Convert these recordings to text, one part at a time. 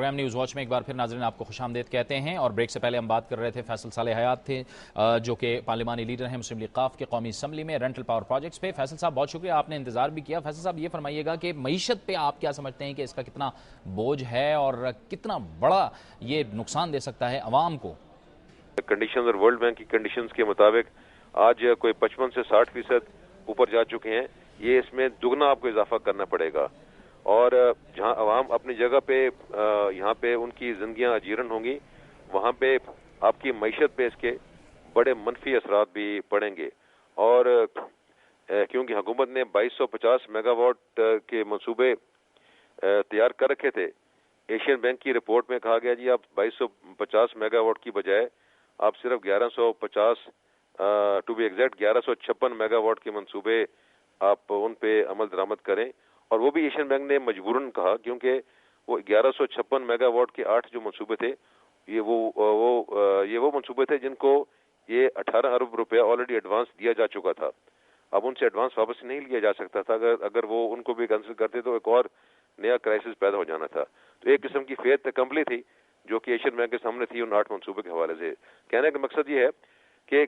Programme news watch میں ایک بار پھر ناظرین آپ کو خوش آمدید کہتے ہیں. اور بریک سے پہلے ہم بات کر رہے تھے فیصل صالح حیات تھے جو کہ پارلیمانی لیڈر ہیں مسلم لیگ ق کے قومی اسمبلی میں رینٹل پاور پروجیکٹس پہ. فیصل صاحب بہت شکریہ, آپ نے انتظار بھی کیا. فیصل صاحب یہ فرمائیے گا کہ معیشت پہ آپ کیا سمجھتے ہیں کہ اس کا کتنا بوجھ ہے اور کتنا بڑا یہ نقصان دے سکتا ہے عوام کو؟ کنڈیشنز اور ورلڈ بینک کی کنڈیشنز کے مطابق آج کوئی 55 سے 60% اوپر جا چکے ہیں. یہ اس میں دگنا آپ کو اضافہ کرنا پڑے گا, اور جہاں عوام اپنی جگہ پہ یہاں پہ ان کی زندگیاں اجیرن ہوں گی, وہاں پہ آپ کی معیشت پہ اس کے بڑے منفی اثرات بھی پڑیں گے. اور کیونکہ حکومت نے 2250 میگا واٹ کے منصوبے تیار کر رکھے تھے, ایشین بینک کی رپورٹ میں کہا گیا جی آپ 2250 میگا واٹ کی بجائے آپ صرف 1150 to be exact 1156 megawatt کے منصوبے آپ ان پہ عمل درآمد کریں. اور وہ بھی ایشین بینک نے مجبوراً کہا, کیونکہ وہ 1156 میگا واٹ کے 8 جو منصوبے تھے یہ وہ منصوبے تھے جن کو یہ 18 ارب روپیہ آلریڈی ایڈوانس دیا جا چکا تھا. اب ان سے ایڈوانس واپس نہیں لیا جا سکتا تھا. اگر وہ ان کو بھی کینسل کرتے تو ایک اور نیا کرائسس پیدا ہو جانا تھا. تو ایک قسم کی فیتھ کمپلی تھی جو کہ ایشین بینک کے سامنے تھی ان 8 منصوبے کے حوالے سے. کہنے کا مقصد یہ ہے کہ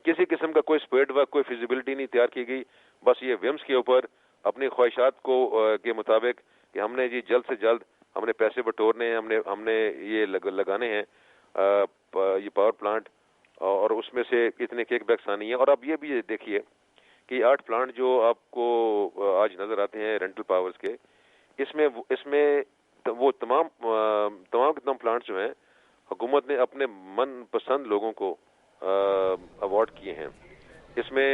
کسی قسم کا کوئی اسپیڈ ورک, کوئی فیزیبلٹی نہیں تیار کی گئی. بس یہ ومس کے اوپر اپنی خواہشات کو کے مطابق کہ ہم نے جی جلد سے جلد ہم نے پیسے بٹورنے ہیں, ہم نے یہ لگانے ہیں یہ پاور پلانٹ, اور اس میں سے اتنے کیک بیکس آنی ہیں. اور اب یہ بھی دیکھیے کہ 8 پلانٹ جو آپ کو آج نظر آتے ہیں رینٹل پاورز کے, اس میں وہ تمام پلانٹس جو ہیں حکومت نے اپنے من پسند لوگوں کو ایوارڈ کیے ہیں. اس میں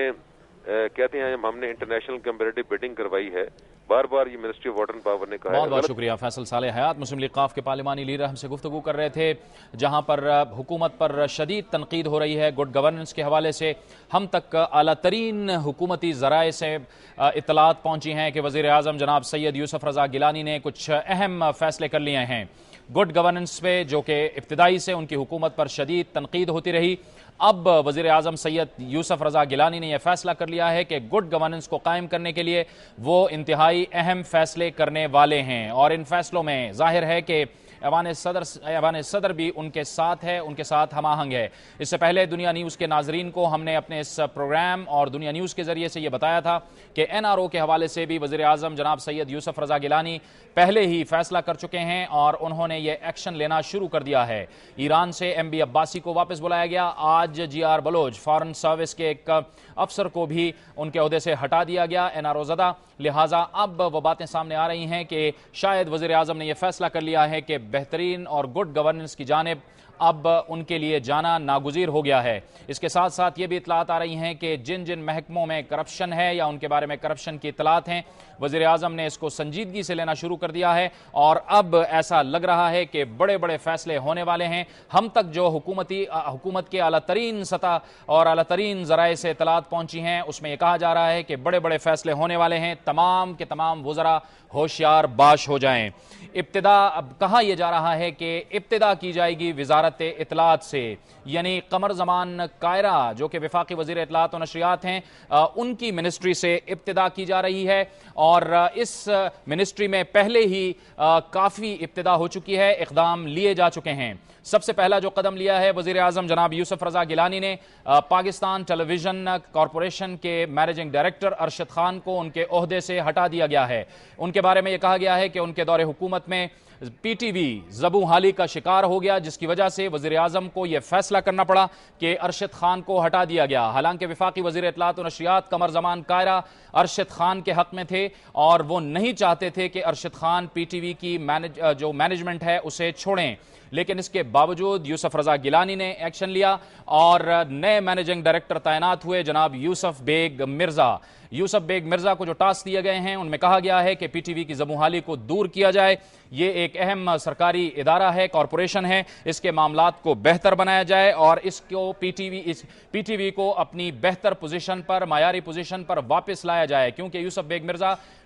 کہتے ہیں ہم نے انٹرنیشنل کمپیریٹیو بیڈنگ کروائی ہے. بار بار یہ ministry of water and power نے کہا ہے. بہت بہت شکریہ. فیصل صالح حیات مسلم لیگ ق کے پارلیمانی لیڈر ہم سے گفتگو کر رہے تھے, جہاں پر حکومت پر شدید تنقید ہو رہی ہے گڈ گورننس کے حوالے سے. ہم تک اعلیٰ ترین حکومتی ذرائع سے اطلاعات پہنچی ہیں کہ وزیر اعظم جناب سید یوسف رضا گیلانی نے کچھ اہم فیصلے کر لیے ہیں گڈ گورننس پہ, جو کہ ابتدائی سے ان کی حکومت پر شدید تنقید ہوتی رہی. اب وزیر اعظم سید یوسف رضا گیلانی نے یہ فیصلہ کر لیا ہے کہ گڈ گورننس کو قائم کرنے کے لیے وہ انتہائی اہم فیصلے کرنے والے ہیں, اور ان فیصلوں میں ظاہر ہے کہ ایوان صدر بھی ان کے ساتھ ہے, ان کے ساتھ ہم آہنگ ہے. اس سے پہلے دنیا نیوز کے ناظرین کو ہم نے اپنے اس پروگرام اور دنیا نیوز کے ذریعے سے یہ بتایا تھا کہ NRO کے حوالے سے بھی وزیر اعظم جناب سید یوسف رضا گیلانی پہلے ہی فیصلہ کر چکے ہیں اور انہوں نے یہ ایکشن لینا شروع کر دیا ہے. ایران سے MB عباسی کو واپس بلایا گیا. آج GR بلوچ فارن سروس کے ایک افسر کو بھی ان کے عہدے سے ہٹا دیا گیا NRO زدہ. لہٰذا اب وہ باتیں سامنے آ رہی ہیں کہ شاید وزیر اعظم نے یہ فیصلہ کر لیا ہے کہ بہترین اور گڈ گورننس کی جانب اب ان کے لیے جانا ناگزیر ہو گیا ہے. اس کے ساتھ ساتھ یہ بھی اطلاعات آ رہی ہیں کہ جن محکموں میں کرپشن ہے یا ان کے بارے میں کرپشن کی اطلاعات ہیں, وزیر اعظم نے اس کو سنجیدگی سے لینا شروع کر دیا ہے, اور اب ایسا لگ رہا ہے کہ بڑے بڑے فیصلے ہونے والے ہیں. ہم تک جو حکومت کے اعلیٰ ترین سطح اور اعلیٰ ترین ذرائع سے اطلاعات پہنچی ہیں, اس میں یہ کہا جا رہا ہے کہ بڑے بڑے فیصلے ہونے والے ہیں. تمام کے تمام وزراء ہوشیار باش ہو جائیں. ابتدا اب کہا یہ جا رہا ہے کہ ابتدا کی جائے گی وزارت اطلاعات سے, یعنی قمر زمان کائرہ جو کہ وفاقی وزیر اطلاعات و نشریات ہیں, ان کی منسٹری سے ابتدا کی جا رہی ہے. اور اس منسٹری میں پہلے ہی کافی ابتدا ہو چکی ہے, اقدام لیے جا چکے ہیں. سب سے پہلا جو قدم لیا ہے وزیر اعظم جناب یوسف رضا گیلانی نے, پاکستان ٹیلی ویژن کارپوریشن کے مینیجنگ ڈائریکٹر ارشد خان کو ان کے عہدے سے ہٹا دیا گیا ہے. ان کے بارے میں یہ کہا گیا ہے کہ ان کے دور حکومت میں PTV زبوں حالی کا شکار ہو گیا, جس کی وجہ سے وزیر اعظم کو یہ فیصلہ کرنا پڑا کہ ارشد خان کو ہٹا دیا گیا. حالانکہ وفاقی وزیر اطلاعات و نشریات قمر زمان کائرہ ارشد خان کے حق میں تھے, اور وہ نہیں چاہتے تھے کہ ارشد خان PTV کی جو مینجمنٹ ہے اسے چھوڑیں. لیکن اس کے باوجود یوسف رضا گیلانی نے ایکشن لیا اور نئے مینیجنگ ڈائریکٹر تعینات ہوئے جناب یوسف بیگ مرزا. یوسف بیگ مرزا کو جو ٹاسک دیے گئے ہیں ان میں کہا گیا ہے کہ PTV کی زبوں حالی کو دور کیا جائے. یہ ایک اہم سرکاری ادارہ ہے, کارپوریشن ہے, اس کے معاملات کو بہتر بنایا جائے اور اس کو PTV کو اپنی بہتر پوزیشن پر, معیاری پوزیشن پر واپس لایا جائے, کیونکہ یوسف بیگ مرزا